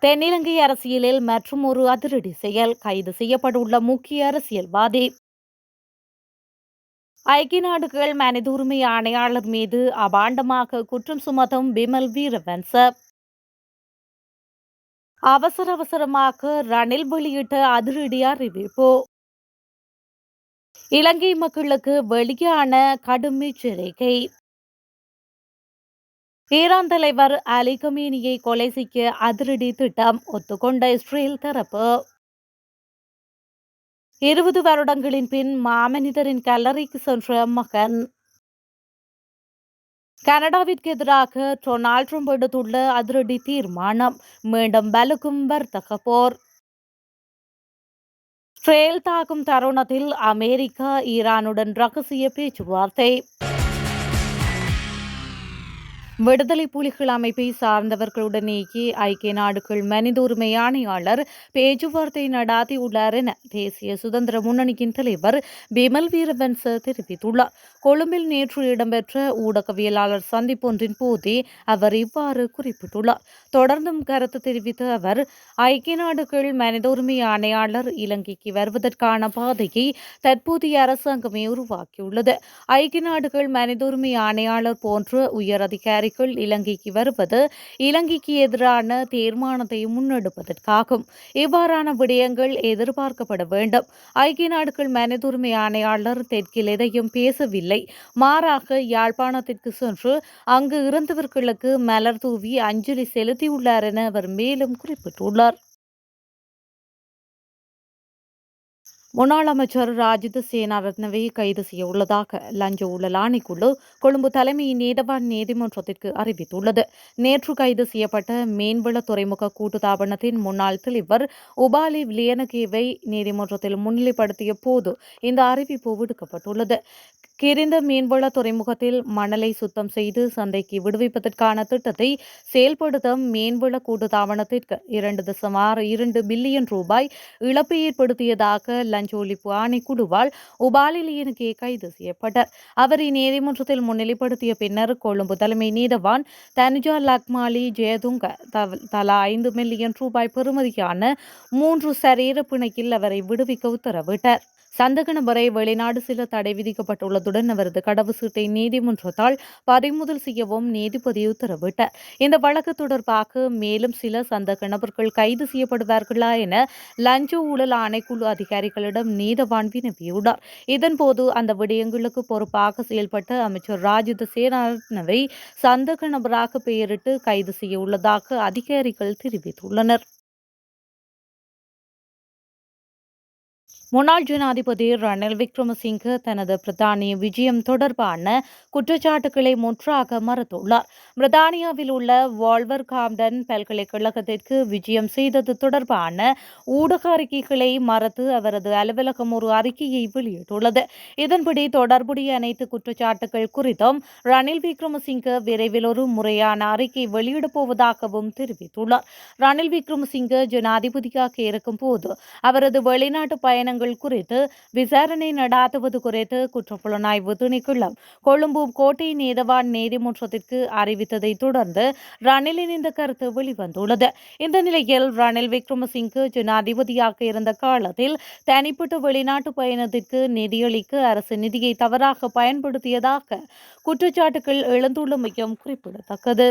தென்னிலங்கை அரசியலில் மற்றும் ஒரு அதிரடி செயல். கைது செய்யப்பட்டுள்ள முக்கிய அரசியல்வாதி. ஐக்கிய நாடுகள் மனித உரிமை ஆணையாளர் மீது அபாண்டமாக குற்றம் சுமத்தும் பிமல் வீரவன்ச. அவசரமாக ரணில் வெளியிட்ட அதிரடி அறிவிப்பு. இலங்கை மக்களுக்கு வெளியான கடும் எச்சரிக்கை. ஈரான் தலைவர் அலி கமேனியை கொலை செய்ய அதிரடி திட்டம் ஒத்துக்கொண்ட இஸ்ரேல் தரப்பு. 20 வருடங்களின் பின் மாமனிதரின் கல்லறைக்கு சென்ற மகன். கனடாவிற்கு எதிராக டொனால்ட் ட்ரம்ப் எடுத்துள்ள அதிரடி தீர்மானம். மீண்டும் வலுக்கும் வர்த்தக போர். இஸ்ரேல் தாக்கும் தருணத்தில் அமெரிக்கா ஈரானுடன் ரகசிய பேச்சுவார்த்தை. விடுதலை புலிகள் அமைப்பை சார்ந்தவர்களுடனேயே ஐக்கிய நாடுகள் மனித உரிமை ஆணையாளர் பேச்சுவார்த்தை நடாத்தியுள்ளார் என தேசிய சுதந்திர முன்னணியின் தலைவர் பிமல் வீரவன்ச தெரிவித்துள்ளார். கொழும்பில் நேற்று இடம்பெற்ற ஊடகவியலாளர் சந்திப்பொன்றின் போதே அவர் இவ்வாறு குறிப்பிட்டுள்ளார். தொடர்ந்தும் கருத்து தெரிவித்த அவர், ஐக்கிய நாடுகள் மனித உரிமை ஆணையாளர் இலங்கைக்கு வருவதற்கான பாதையை தற்போதைய அரசாங்கமே உருவாக்கியுள்ளது. ஐக்கிய நாடுகள் மனித உரிமை ஆணையாளர் போன்ற உயர் அதிகாரிகள் இலங்கைக்கு வருவது இலங்கைக்கு எதிரான தீர்மானத்தை முன்னெடுப்பதற்காகும். இவ்வாறான விடயங்கள் எதிர்பார்க்கப்பட வேண்டும். ஐக்கிய நாடுகள் மனித உரிமை ஆணையாளர் தெற்கில் எதையும் பேசவில்லை. மாறாக யாழ்ப்பாணத்திற்கு சென்று அங்கு இறந்தவர்களுக்கு மலர் தூவி அஞ்சலி செலுத்தியுள்ளார் என அவர் மேலும் குறிப்பிட்டுள்ளார். முன்னாள் அமைச்சர் ராஜித சேனாரத்னவை கைது செய்ய உள்ளதாக லஞ்ச ஊழல் ஆணைக்குழு கொழும்பு தலைமை நீதவான் நீதிமன்றத்திற்கு அறிவித்துள்ளது. நேற்று கைது செய்யப்பட்ட மீன்வள துறைமுக கூட்டுத்தாபனத்தின் முன்னாள் தலைவர் உபாலி விலியனகேவை நீதிமன்றத்தில் முன்னிலைப்படுத்திய போது இந்த அறிவிப்பு விடுக்கப்பட்டுள்ளது. கிரிந்த மீன்வள துறைமுகத்தில் மணலை சுத்தம் செய்து சந்தைக்கு விடுவிப்பதற்கான திட்டத்தை செயல்படுத்த மீன்வள கூட்டுத்தாபனத்திற்கு 2.62 பில்லியன் ரூபாய் இழப்பு ஏற்படுத்தியதாக லஞ்ச ஒழிப்பு ஆணைக்குழுவால் உபாலிலியனுக்கே கைது செய்யப்பட்டார். அவரை நீதிமன்றத்தில் முன்னிலைப்படுத்திய பின்னர் கொழும்பு தலைமை நீதவான் தனுஜா லக்மாலி ஜெயதுங்க தலா 5 மில்லியன் ரூபாய் பெறுமதியான 3 சரீர பிணையில் அவரை விடுவிக்க உத்தரவிட்டார். சந்தக நபரை வெளிநாடு செல்ல தடை விதிக்கப்பட்டுள்ளதுடன் அவரது கடவு சீட்டை நீதிமன்றத்தால் பறிமுதல் செய்யவும் நீதிபதி உத்தரவிட்டார். இந்த வழக்கு தொடர்பாக மேலும் சில சந்தக நபர்கள் கைது செய்யப்படுவார்களா என லஞ்ச ஊழல் ஆணைக்குழு அதிகாரிகளிடம் நீதவான் வினவியுள்ளார். இதன்போது அந்த விடயங்களுக்கு பொறுப்பாக செயல்பட்ட அமைச்சர் ராஜித சேனாரத்னவை சந்தக நபராக பெயரிட்டு கைது செய்ய உள்ளதாக அதிகாரிகள் தெரிவித்துள்ளனர். முன்னாள் ஜனாதிபதி ரணில் விக்ரமசிங்க தனது பிரித்தானிய விஜயம் தொடர்பான குற்றச்சாட்டுகளை முற்றாக மறுத்துள்ளார். பிரித்தானியாவில் உள்ள வால்வர்காம்டன் பல்கலைக்கழகத்திற்கு விஜயம் செய்தது தொடர்பான ஊடக அறிக்கைகளை மறுத்து அவரது அலுவலகம் ஒரு அறிக்கையை வெளியிட்டுள்ளது. இதன்படி தொடர்புடைய அனைத்து குற்றச்சாட்டுகள் குறித்தும் ரணில் விக்ரமசிங்க விரைவில் ஒரு முறையான அறிக்கை வெளியிடப் போவதாகவும் தெரிவித்துள்ளார். ரணில் விக்ரமசிங்க ஜனாதிபதியாக இருக்கும் போது அவரது வெளிநாட்டு பயணங்கள் குறித்து விசாரணை நடாத்துவது குறித்து குற்றப்புலனாய்வு திணைக்களம் கொழும்பு கோட்டை நீதவான் நீதிமன்றத்திற்கு அறிவித்ததை தொடர்ந்து ரணிலின் இந்த கருத்து வெளிவந்துள்ளது. இந்த நிலையில் ரணில் விக்ரமசிங்கே ஜனாதிபதியாக இருந்த காலத்தில் தனிப்பட்ட வெளிநாட்டு பயணத்திற்கு நிதியளிக்க அரசு நிதியை தவறாக பயன்படுத்தியதாக குற்றச்சாட்டுகள் எழுந்துள்ளமையும் குறிப்பிடத்தக்கது.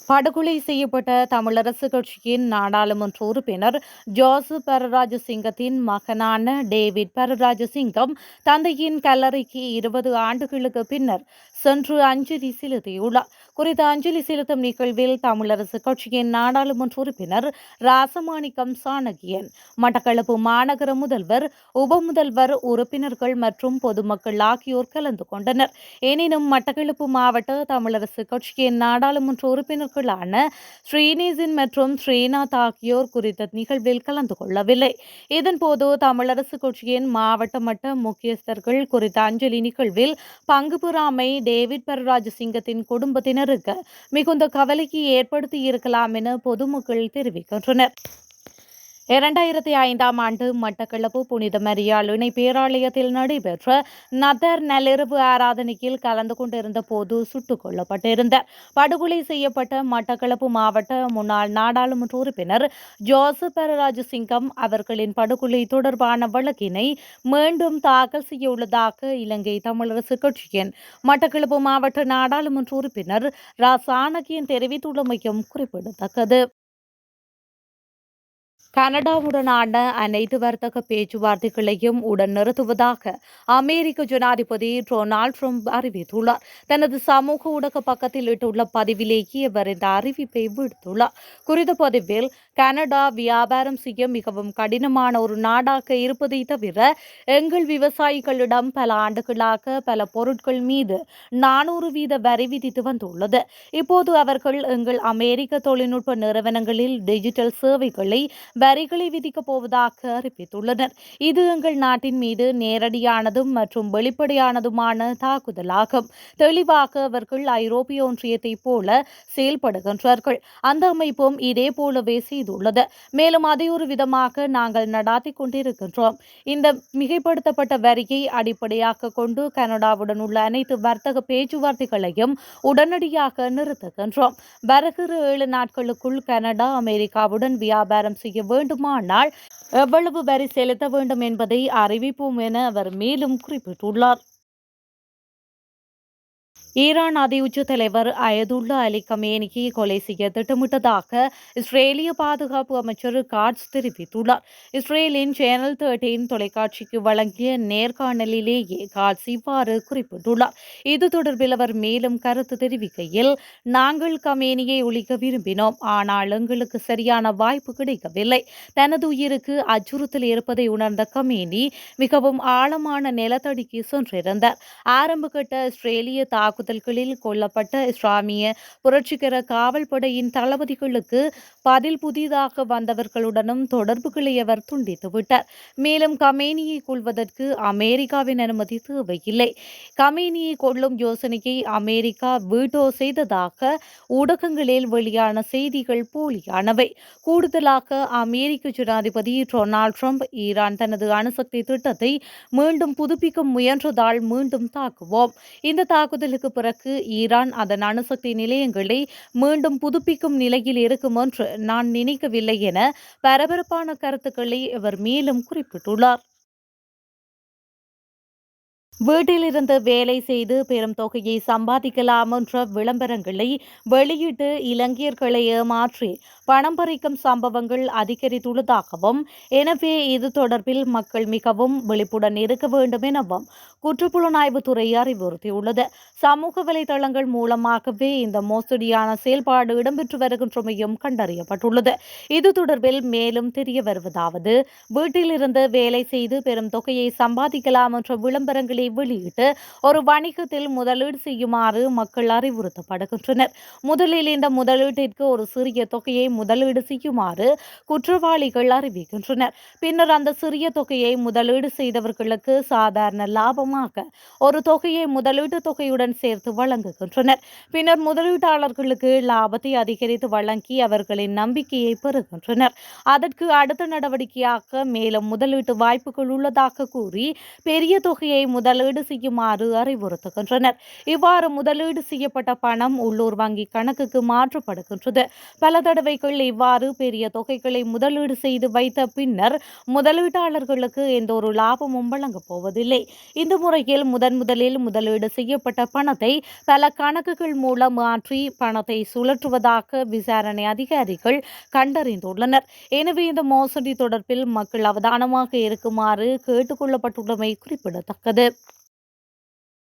படுகொலை செய்யப்பட்ட தமிழரசு கட்சியின் நாடாளுமன்ற உறுப்பினர் ஜோசப் பரராஜசிங்கத்தின் மகனான டேவிட் பரராஜசிங்கம் தந்தையின் கல்லறைக்கு 20 ஆண்டுகளுக்கு பின்னர் சென்று அஞ்சலி செலுத்தியுள்ளார். குறித்த அஞ்சலி செலுத்தும் நிகழ்வில் தமிழரசு கட்சியின் நாடாளுமன்ற உறுப்பினர் ராசமாணிக்கம் சாணகியன், மட்டக்களப்பு மாநகர முதல்வர், உபமுதல்வர், உறுப்பினர்கள் மற்றும் பொதுமக்கள் ஆகியோர் கலந்து கொண்டனர். எனினும் மட்டக்களப்பு மாவட்ட தமிழரசு கட்சியின் நாடாளுமன்ற உறுப்பினர் ஸ்ரீநேசன் மற்றும் ஸ்ரீநாத் ஆகியோர் குறித்த நிகழ்வில் கலந்து கொள்ளவில்லை. இதன்போது தமிழரசு கட்சியின் மாவட்ட மட்ட முக்கியஸ்தர்கள் குறித்த அஞ்சலி நிகழ்வில் பங்கு பெறாமை டேவிட் பரராஜசிங்கத்தின் குடும்பத்தினருக்கு மிகுந்த கவலைக்கு ஏற்படுத்தி இருக்கலாம் என பொதுமக்கள் தெரிவிக்கின்றனர். 2005ஆம் ஆண்டு மட்டக்களப்பு புனித மரியாள் இணை பேராலயத்தில் நடைபெற்ற நதர் நள்ளிரவு ஆராதனையில் கலந்து கொண்டிருந்த போது சுட்டுக் கொல்லப்பட்டிருந்தார். படுகொலை செய்யப்பட்ட மட்டக்களப்பு மாவட்ட முன்னாள் நாடாளுமன்ற உறுப்பினர் ஜோசப் பரராஜசிங்கம் அவர்களின் படுகொலை தொடர்பான வழக்கினை மீண்டும் தாக்கல் செய்யவுள்ளதாக இலங்கை தமிழரசு கட்சியின் மட்டக்களப்பு மாவட்ட நாடாளுமன்ற உறுப்பினர் ரா சாணக்கியன் தெரிவித்துள்ளமையும் குறிப்பிடத்தக்கது. கனடாவுடனான அனைத்து வர்த்தக பேச்சுவார்த்தைகளையும் உடன் நிறுத்துவதாக அமெரிக்க ஜனாதிபதி டொனால்ட் ட்ரம்ப் அறிவித்துள்ளார். தனது சமூக ஊடக பக்கத்தில் இட்டுள்ள பதிவிலேயே அவர் இந்த அறிவிப்பை விடுத்துள்ளார். குறித்த பதிவில் கனடா வியாபாரம் செய்ய மிகவும் கடினமான ஒரு நாடாக இருப்பதை தவிர எங்கள் விவசாயிகளிடம் பல ஆண்டுகளாக பல பொருட்கள் மீது 400% வரி விதித்து வந்துள்ளது. இப்போது அவர்கள் எங்கள் அமெரிக்க தொழில்நுட்ப நிறுவனங்களில் டிஜிட்டல் சேவைகளை வரிகளை விதிக்கப் போவதாக அறிவித்துள்ளனர். இது எங்கள் நாட்டின் மீது நேரடியானதும் மற்றும் வெளிப்படையானதுமான தாக்குதலாகும். தெளிவாக அவர்கள் ஐரோப்பிய ஒன்றியத்தைப் போல செயல்படுகின்றார்கள். அந்த அமைப்பும் இதே போலவே செய்துள்ளது. மேலும் அதை ஒரு விதமாக நாங்கள் நடாத்தி கொண்டிருக்கின்றோம். இந்த மிகைப்படுத்தப்பட்ட வரியை அடிப்படையாக கொண்டு கனடாவுடன் உள்ள அனைத்து வர்த்தக பேச்சுவார்த்தைகளையும் உடனடியாக நிறுத்துகின்றோம். வருகிற 7 நாட்களுக்குள் கனடா அமெரிக்காவுடன் வியாபாரம் செய்ய வேண்டுமானால் எவ்வளவு வரி செலுத்த வேண்டும் என்பதை அறிவிப்போம் என அவர் மேலும் குறிப்பிட்டுள்ளார். ஈரான் உச்ச தலைவர் அயதுல்லா அலி கமேனியை கொலை செய்ய திட்டமிட்டதாக இஸ்ரேலிய பாதுகாப்பு அமைச்சர் காட்ஸ் தெரிவித்துள்ளார். இஸ்ரேலின் சேனல் 13 தொலைக்காட்சிக்கு வழங்கிய நேர்காணலிலேயே காட்ஸ் இவ்வாறு குறிப்பிட்டுள்ளார். இது தொடர்பில் அவர் மேலும் கருத்து தெரிவிக்கையில், நாங்கள் கமேனியை ஒழிக்க விரும்பினோம், ஆனால் எங்களுக்கு சரியான வாய்ப்பு கிடைக்கவில்லை. தனது உயிருக்கு அச்சுறுத்தல் இருப்பதை உணர்ந்த கமேனி மிகவும் ஆழமான நிலத்தடிக்கு சென்றிருந்தார். ஆரம்பகட்ட இஸ்ரேலிய தாக்குதல்களில் கொல்லப்பட்ட இஸ்லாமிய புரட்சிகர காவல் படையின் தளபதிகளுக்கு பதில் புதிதாக வந்தவர்களுடனும் தொடர்புகளை அவர் துண்டித்துவிட்டார். மேலும் கமேனியை கொள்வதற்கு அமெரிக்காவின் அனுமதி தேவையில்லை. கமேனியை கொள்ளும் யோசனையை அமெரிக்கா வீட்டோ செய்ததாக ஊடகங்களில் வெளியான செய்திகள் போலியானவை. கூடுதலாக அமெரிக்க ஜனாதிபதி டொனால்ட் ட்ரம்ப் ஈரான் தனது அணுசக்தி திட்டத்தை மீண்டும் புதுப்பிக்க முயன்றதால் மீண்டும் தாக்குவோம். இந்த தாக்குதலுக்கு பிறகு ஈரான் அதன் அணுசக்தி நிலையங்களை மீண்டும் புதுப்பிக்கும் நிலையில் இருக்கும் என்று நான் நினைக்கவில்லை என பரபரப்பான கருத்துக்களை அவர் மேலும் குறிப்பிட்டுள்ளார். வீட்டிலிருந்து வேலை செய்து பெரும் தொகையை சம்பாதிக்கலாம் என்ற விளம்பரங்களை வெளியிட்டு இலங்கையர்களை ஏமாற்றி பணம் பறிக்கும் சம்பவங்கள் அதிகரித்துள்ளதாகவும், எனவே இது தொடர்பில் மக்கள் மிகவும் விழிப்புடன் இருக்க வேண்டும் எனவும் குற்றப்புலனாய்வுத்துறை அறிவுறுத்தியுள்ளது. சமூக வலைதளங்கள் மூலமாகவே இந்த மோசடியான செயல்பாடு இடம்பெற்று வருகின்றமையும் கண்டறியப்பட்டுள்ளது. இது தொடர்பில் மேலும் தெரிய வருவதாவது, வீட்டிலிருந்து வேலை செய்து பெரும் தொகையை சம்பாதிக்கலாம் என்ற விளம்பரங்களை வெளியிட்டு ஒரு வணிகத்தில் முதலீடு செய்யுமாறு மக்கள் அறிவுறுத்தப்படுகின்றனர். முதலில் இந்த முதலீட்டிற்கு ஒரு சிறிய தொகையை முதலீடு செய்யுமாறு குற்றவாளிகள் அறிவிக்கின்றனர். பின்னர் அந்த சிறிய தொகையை முதலீடு செய்தவர்களுக்கு சாதாரண லாபமாக ஒரு தொகையை முதலீட்டு தொகையுடன் சேர்த்து வழங்குகின்றனர். பின்னர் முதலீட்டாளர்களுக்கு லாபத்தை அதிகரித்து வழங்கி அவர்களின் நம்பிக்கையை பெறுகின்றனர். அதற்கு அடுத்த நடவடிக்கையாக மேலும் முதலீட்டு வாய்ப்புகள் உள்ளதாக கூறி பெரிய தொகையை முதலீடு செய்யுமாறு அறிவுறுத்துகின்றனர். இவ்வாறு முதலீடு செய்யப்பட்ட பணம் உள்ளூர் வங்கி கணக்குக்கு மாற்றப்படுகின்றது. பல தடவைகள் இவ்வாறு பெரிய தொகைகளை முதலீடு செய்து வைத்த பின்னர் முதலீட்டாளர்களுக்கு எந்த ஒரு லாபமும் வழங்கப் போவதில்லை. இந்த முறையில் முதலில் முதலீடு செய்யப்பட்ட பணத்தை பல கணக்குகள் மூலம் மாற்றி பணத்தை சுழற்றுவதாக விசாரணை அதிகாரிகள் கண்டறிந்துள்ளனர். எனவே இந்த மோசடி தொடர்பில் மக்கள் அவதானமாக இருக்குமாறு கேட்டுக் கொள்ளப்பட்டுள்ளமை குறிப்பிடத்தக்கது.